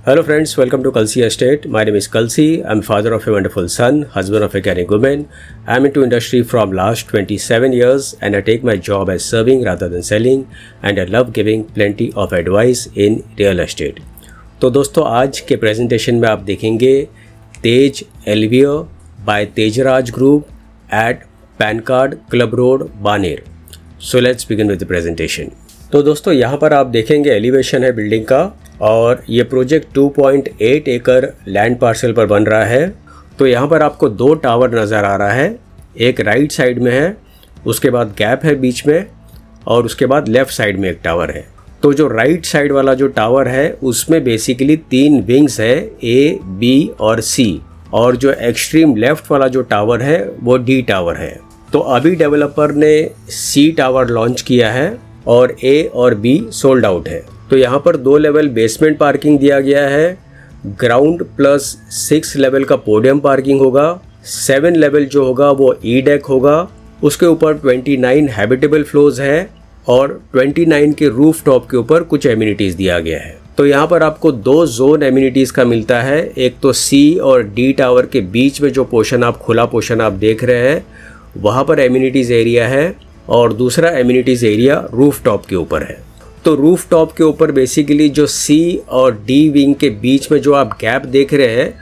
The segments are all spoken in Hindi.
Hello friends, welcome to Kalsi Estate. My name is Kalsi. I'm father of a wonderful son, husband of a caring woman. I'm into industry from last 27 years and I take my job as serving rather than selling and I love giving plenty of advice in real estate. तो दोस्तों आज के प्रेजेंटेशन में आप देखेंगे Tej Elivier by Tejraj group at pan card club road Baner. So let's begin with the presentation. तो दोस्तों यहाँ पर आप देखेंगे एलिवेशन है बिल्डिंग का और ये प्रोजेक्ट 2.8 एकड़ लैंड पार्सल पर बन रहा है. तो यहाँ पर आपको दो टावर नज़र आ रहा है. एक राइट साइड में है, उसके बाद गैप है बीच में और उसके बाद लेफ़्ट साइड में एक टावर है. तो जो राइट साइड वाला जो टावर है उसमें बेसिकली 3 विंग्स है, ए, बी और सी. और जो एक्सट्रीम लेफ़्ट वाला जो टावर है वो डी टावर है. तो अभी डेवलपर ने सी टावर लॉन्च किया है और ए और बी सोल्ड आउट है. तो यहाँ पर 2 लेवल बेसमेंट पार्किंग दिया गया है. ग्राउंड प्लस 6 लेवल का पोडियम पार्किंग होगा. 7 लेवल जो होगा वो ई डेक होगा. उसके ऊपर 29 हैबिटेबल फ्लोर्स है और 29 के रूफ टॉप के ऊपर कुछ एमिनिटीज़ दिया गया है. तो यहाँ पर आपको 2 जोन एमिनिटीज़ का मिलता है. एक तो सी और डी टावर के बीच में जो पोर्शन आप खुला पोर्शन आप देख रहे हैं वहाँ पर एमिनिटीज़ एरिया है और दूसरा एमिनिटीज़ एरिया रूफ टॉप के ऊपर है. तो रूफ टॉप के ऊपर बेसिकली जो सी और डी विंग के बीच में जो आप गैप देख रहे हैं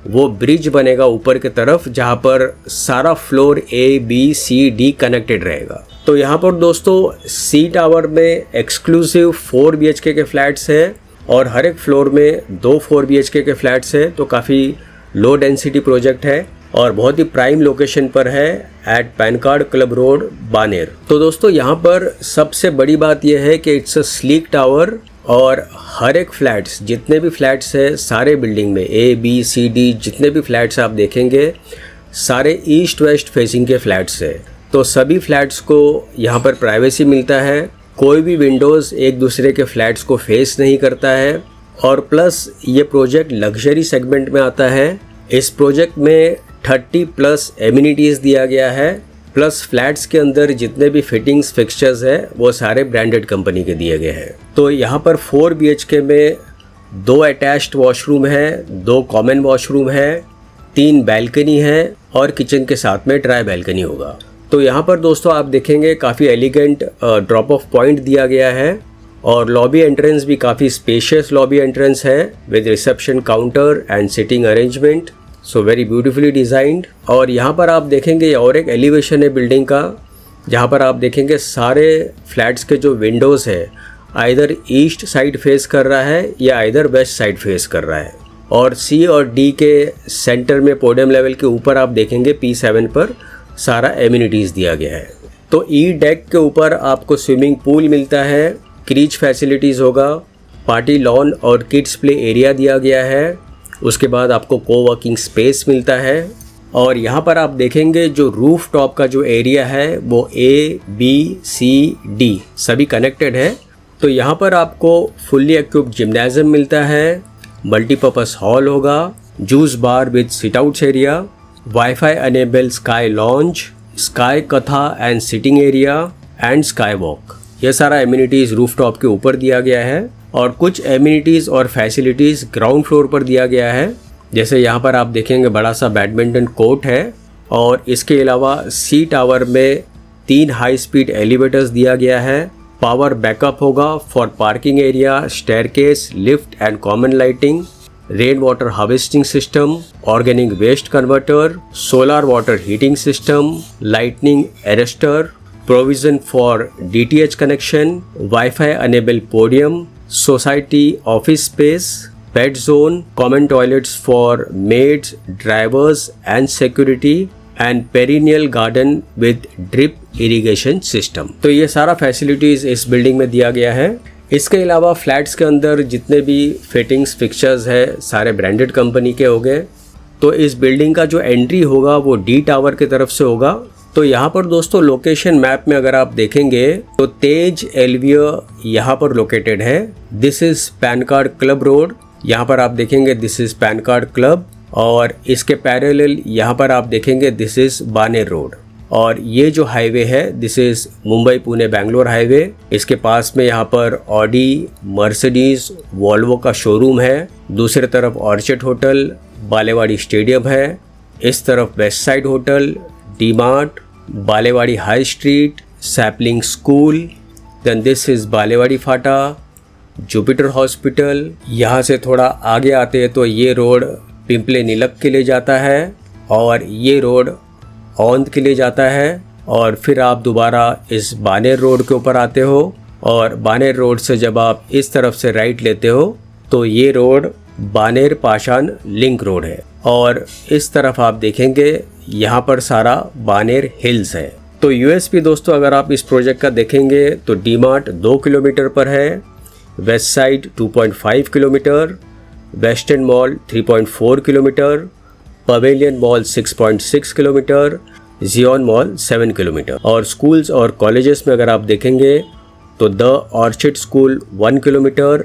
वो ब्रिज बनेगा ऊपर की तरफ, जहाँ पर सारा फ्लोर ए, बी, सी, डी कनेक्टेड रहेगा. तो यहाँ पर दोस्तों सी टावर में एक्सक्लूसिव 4 BHK के फ्लैट्स हैं और हर एक फ्लोर में 2 4 BHK के फ्लैट्स हैं. तो काफ़ी लो डेंसिटी प्रोजेक्ट है और बहुत ही प्राइम लोकेशन पर है at pan card club road Baner. तो दोस्तों यहाँ पर सबसे बड़ी बात यह है कि इट्स अ स्लीक टावर और हर एक फ्लैट्स जितने भी फ्लैट्स है सारे बिल्डिंग में ए, बी, सी, डी जितने भी फ्लैट्स आप देखेंगे सारे ईस्ट वेस्ट फेसिंग के फ्लैट्स है. तो सभी फ्लैट्स को यहाँ पर प्राइवेसी मिलता है. कोई भी विंडोज़ एक दूसरे के फ्लैट्स को फेस नहीं करता है और प्लस ये प्रोजेक्ट लग्जरी सेगमेंट में आता है. इस प्रोजेक्ट में 30+ एमिनिटीज़ दिया गया है. प्लस फ्लैट्स के अंदर जितने भी फिटिंग्स फिक्सचर्स है वो सारे ब्रांडेड कंपनी के दिए गए हैं. तो यहाँ पर 4 BHK में 2 अटैच्ड वॉशरूम है, 2 कॉमन वॉशरूम है, 3 बैल्कनी है और किचन के साथ में ड्राई बैल्कनी होगा. तो यहाँ पर दोस्तों आप देखेंगे काफ़ी एलिगेंट ड्रॉप ऑफ पॉइंट दिया गया है और लॉबी एंट्रेंस भी काफ़ी स्पेशियस लॉबी एंट्रेंस है with reception counter and sitting arrangement. So very beautifully designed. और यहाँ पर आप देखेंगे और एक एलिवेशन है बिल्डिंग का जहाँ पर आप देखेंगे सारे फ्लैट्स के जो विंडोज़ है आइदर ईस्ट साइड फेस कर रहा है या आइदर वेस्ट साइड फेस कर रहा है. और सी और डी के सेंटर में पोडियम लेवल के ऊपर आप देखेंगे P7 पर सारा एमिनिटीज़ दिया गया है. तो ई डेक के ऊपर आपको स्विमिंग पूल मिलता है, क्रीच फैसिलिटीज़ होगा, पार्टी लॉन और किड्स प्ले एरिया दिया गया है. उसके बाद आपको कोवर्किंग स्पेस मिलता है और यहाँ पर आप देखेंगे जो रूफ टॉप का जो एरिया है वो ए, बी, सी, डी सभी कनेक्टेड है. तो यहाँ पर आपको फुल्ली इक्विप्ड जिम्नाजियम मिलता है, मल्टीपर्पज़ हॉल होगा, juice bar with sit outs area, WiFi enabled sky lounge, sky कथा and sitting area and sky walk. यह सारा एमिनिटीज़ रूफ टॉप के ऊपर दिया गया है और कुछ एमिनिटीज़ और फैसिलिटीज़ ग्राउंड फ्लोर पर दिया गया है. जैसे यहाँ पर आप देखेंगे बड़ा सा बैडमिंटन कोर्ट है और इसके अलावा सी टावर में 3 हाई स्पीड एलिवेटर्स दिया गया है. पावर बैकअप होगा for parking area, staircase, lift and common lighting, rain water harvesting system, organic waste converter, solar water heating system, lightning arrester, provision for DTH connection, Wi-Fi enabled podium, society office space, pet zone, common toilets for maids, drivers and security and perennial garden with drip irrigation system. तो ये सारा फैसिलिटीज़ इस बिल्डिंग में दिया गया है. इसके अलावा फ्लैट्स के अंदर जितने भी फिटिंग्स फिक्सचर्स है सारे ब्रांडेड कंपनी के हो गए. तो इस बिल्डिंग का जो एंट्री होगा वो डी टावर की तरफ से होगा. तो यहाँ पर दोस्तों लोकेशन मैप में अगर आप देखेंगे तो तेज एलिवियर यहाँ पर लोकेटेड है. This is pan card club road. यहाँ पर आप देखेंगे this is pan card club और इसके पैरेलल यहाँ पर आप देखेंगे दिस इज़ बानेर रोड. और ये जो हाईवे है this is Mumbai Pune Bangalore highway. इसके पास में यहाँ पर ऑडी, मर्सिडीज, वॉल्वो का शोरूम है। दूसरी तरफ ऑर्चिड होटल, बालेवाड़ी स्टेडियम है। इस तरफ west side hotel, D Mart, Balewadi high street, sapling school. Then this is Balewadi Phata, Jupiter hospital. यहाँ से थोड़ा आगे आते हैं तो ये रोड पिंपले नीलक के लिए जाता है और ये रोड औंध के लिए जाता है। और फिर आप दोबारा इस बानेर रोड के ऊपर आते हो और बानेर रोड से जब आप इस तरफ से राइट लेते हो तो ये रोड बानेर पाषाण लिंक रोड है। और इस तरफ आप देखेंगे यहाँ पर सारा बानेर हिल्स है। तो यूएसपी दोस्तों अगर आप इस प्रोजेक्ट का देखेंगे तो डी मार्ट 2 किलोमीटर पर है, west side 2.5 kilometre, Western Mall 3.4 kilometre, Pavilion Mall 6.6 kilometre, Xion Mall 7 kilometre. और स्कूल्स और कॉलेजेस में अगर आप देखेंगे तो the Orchid school 1 kilometre,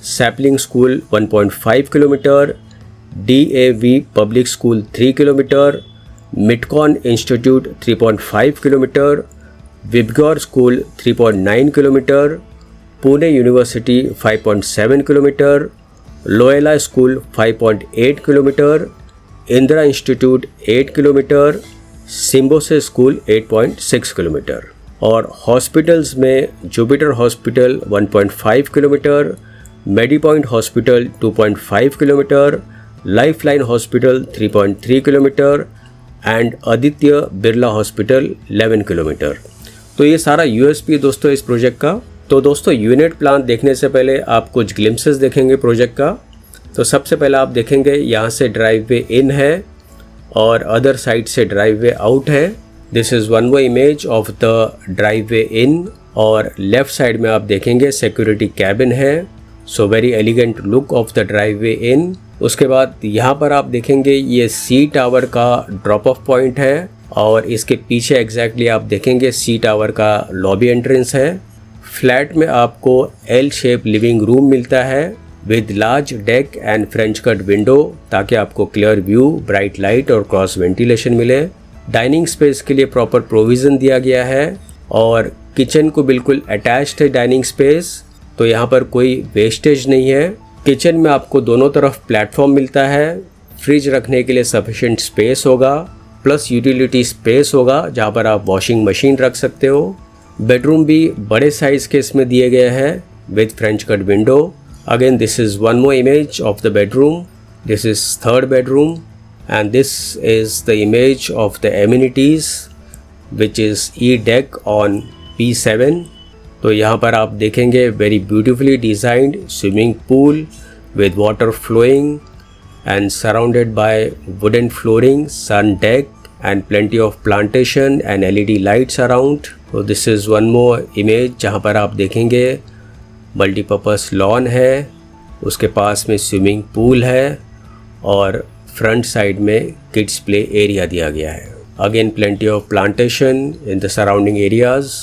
Sapling school 1.5 kilometre, DAV public school 3 kilometre, MITCON institute 3.5 kilometre, Vibgyor school 3.9 kilometre, Pune university 5.7 kilometre, Loyola school 5.8 kilometre, Indira institute 8 kilometre, Symbiosis school 8.6 kilometre. और हॉस्पिटल्स में Jupiter hospital 1.5 kilometre, Medipoint hospital 2.5 kilometre, Lifeline hospital 3.3 kilometre and Aditya Birla hospital 11 kilometre. तो ये सारा यूएसपी दोस्तों इस प्रोजेक्ट का। तो दोस्तों यूनिट प्लान देखने से पहले आप कुछ ग्लिम्सेस देखेंगे प्रोजेक्ट का। तो सबसे पहले आप देखेंगे यहाँ से ड्राइववे इन है और अदर साइड से ड्राइववे आउट है। This is one way image of the driveway in. और लेफ़्ट साइड में आप देखेंगे सिक्योरिटी कैबिन है। So very elegant look of the driveway in. उसके बाद यहाँ पर आप देखेंगे ये सी टावर का ड्रॉप ऑफ पॉइंट है और इसके पीछे एग्जैक्टली आप देखेंगे सी टावर का लॉबी एंट्रेंस है। फ्लैट में आपको एल शेप लिविंग रूम मिलता है with large deck and French cut window ताकि आपको क्लियर व्यू, ब्राइट लाइट और क्रॉस वेंटिलेशन मिले। डाइनिंग स्पेस के लिए प्रॉपर प्रोविज़न दिया गया है और किचन को बिल्कुल अटैच्ड है डाइनिंग स्पेस। तो यहाँ पर कोई वेस्टेज नहीं है। किचन में आपको दोनों तरफ प्लेटफॉर्म मिलता है। फ्रिज रखने के लिए सफिशिएंट स्पेस होगा प्लस यूटिलिटी स्पेस होगा जहाँ पर आप वॉशिंग मशीन रख सकते हो। बेडरूम भी बड़े साइज़ के इसमें दिए गए हैं with French cut window. Again this is one more image of the bedroom. This is third bedroom and this is the image of the amenities which is E deck on P7। तो यहाँ पर आप देखेंगे very beautifully designed swimming pool with water flowing and surrounded by wooden flooring, sun deck and plenty of plantation and LED lights around. So this is one more image जहाँ पर आप देखेंगे मल्टीपर्पज़ लॉन है, उसके पास में स्विमिंग पूल है और फ्रंट साइड में किड्स प्ले एरिया दिया गया है। Again plenty of plantation in the surrounding areas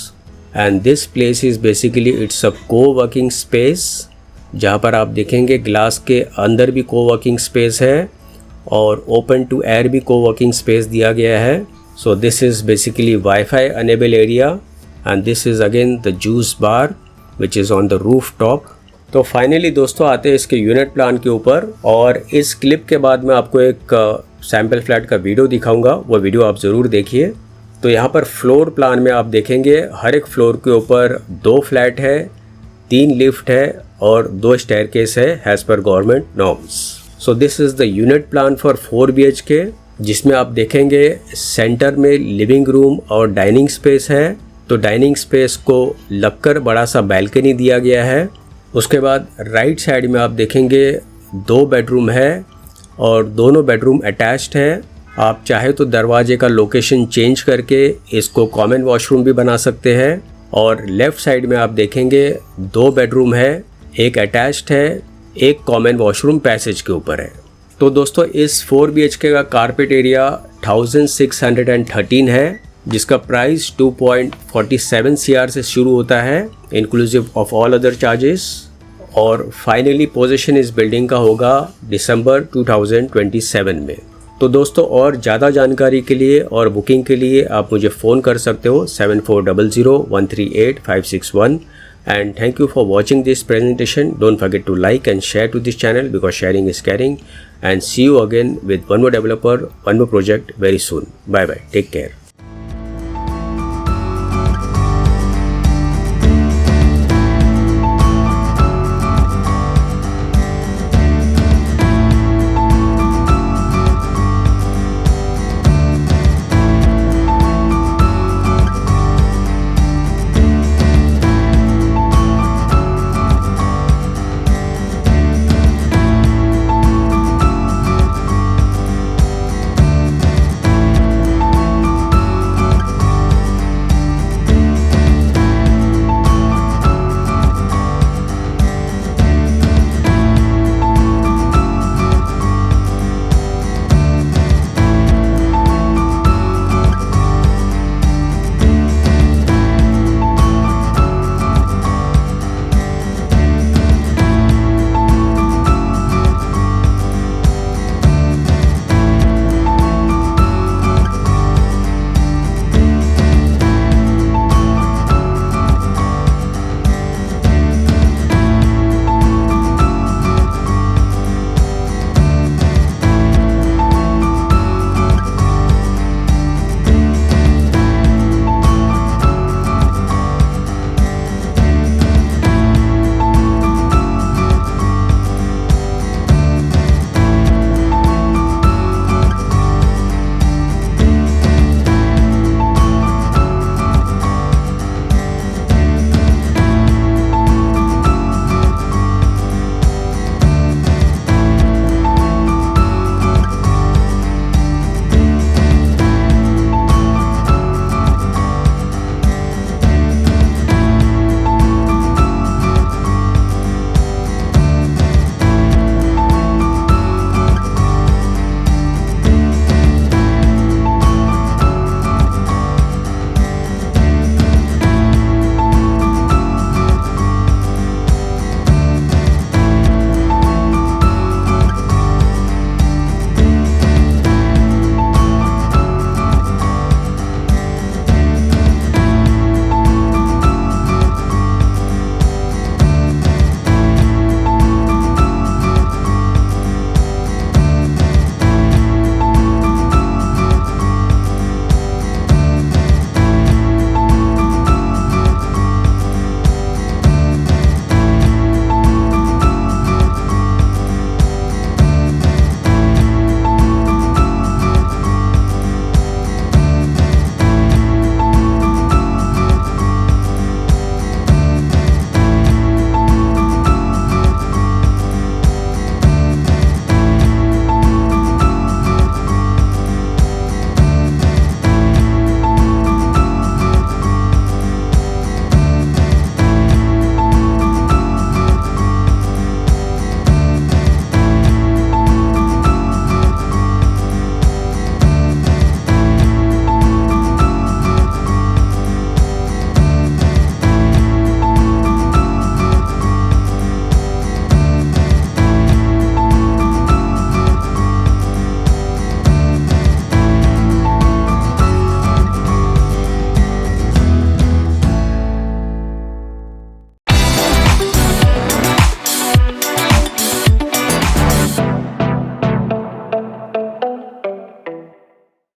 and this place is basically it's a co-working space जहाँ पर आप देखेंगे ग्लास के अंदर भी कोवर्किंग स्पेस है और ओपन टू एयर भी कोवर्किंग स्पेस दिया गया है। So this is basically WiFi enable area and this is again the juice bar which is on the roof top. तो फाइनली दोस्तों आते हैं इसके यूनिट प्लान के ऊपर और इस क्लिप के बाद मैं आपको एक सैम्पल फ्लैट का वीडियो दिखाऊंगा, वो वीडियो आप ज़रूर देखिए। तो यहाँ पर फ्लोर प्लान में आप देखेंगे हर एक फ्लोर के ऊपर 2 फ्लैट है, 3 लिफ्ट है और 2 स्टेयरकेस है as per government norms. So this is the unit plan for 4 BHK जिसमें आप देखेंगे सेंटर में लिविंग रूम और डाइनिंग स्पेस है। तो डाइनिंग स्पेस को लगकर बड़ा सा बैल्कनी दिया गया है। उसके बाद राइट साइड में आप देखेंगे 2 बेडरूम है और दोनों बेडरूम अटैच्ड है। आप चाहे तो दरवाजे का लोकेशन चेंज करके इसको कॉमन वॉशरूम भी बना सकते हैं। और लेफ़्ट साइड में आप देखेंगे 2 बेडरूम है, एक अटैच्ड है, एक कॉमन वॉशरूम पैसेज के ऊपर है। तो दोस्तों इस 4 BHK का कारपेट एरिया 1613 है जिसका प्राइस 2.47 CR से शुरू होता है inclusive of all other charges. और फाइनली पोजीशन इस बिल्डिंग का होगा दिसंबर 2027 में। तो दोस्तों और ज़्यादा जानकारी के लिए और बुकिंग के लिए आप मुझे फ़ोन कर सकते हो 7400138561 and thank you for watching this presentation. Don't forget to like and share to this channel because sharing is caring, and see you again with one more developer, one more project very soon. Bye bye. Take care.